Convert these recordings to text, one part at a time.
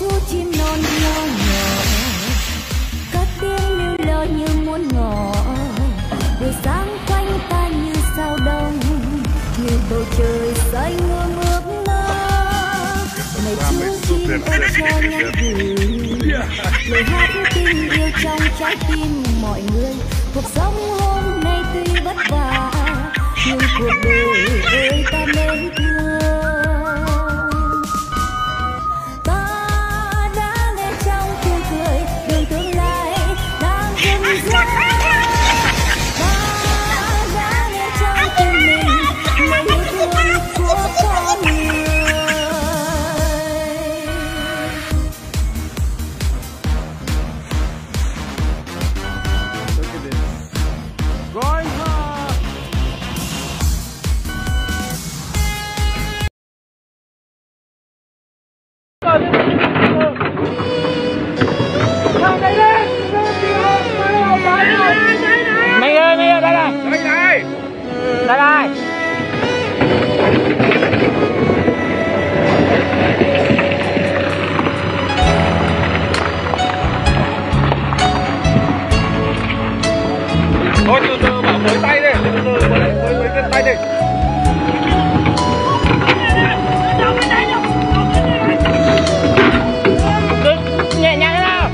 Chú chim non nho nhỏ, cất tiếng lưu lơ như muốn ngỏ. Buổi sáng quanh ta như sao đông, như bầu trời xanh ươm ướt mơ. Này chú chim ơi cho nhắn gửi lời hát tình yêu trong trái tim mọi người. Cuộc sống hôm nay tuy vất vả, nhưng cuộc đời ơi ta nên thương. Mày ơi, đây này. Đây. Thôi từ từ bảo với tay đi, với cái tay đi. Nhẹ nhàng thế nào.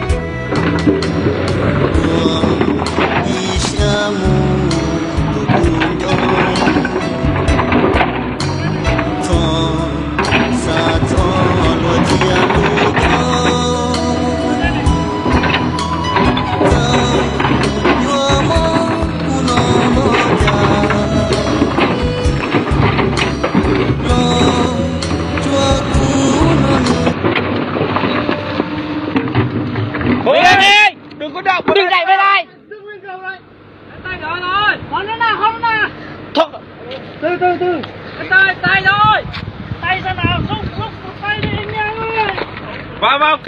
Đừng có động, đừng đẩy bên này. Đừng lên cầu này. Tay đó rồi. Không nữa nào. Thôi. Từ. Tay rồi. Tay ra nào, xúc tay đi anh em ơi. Vào.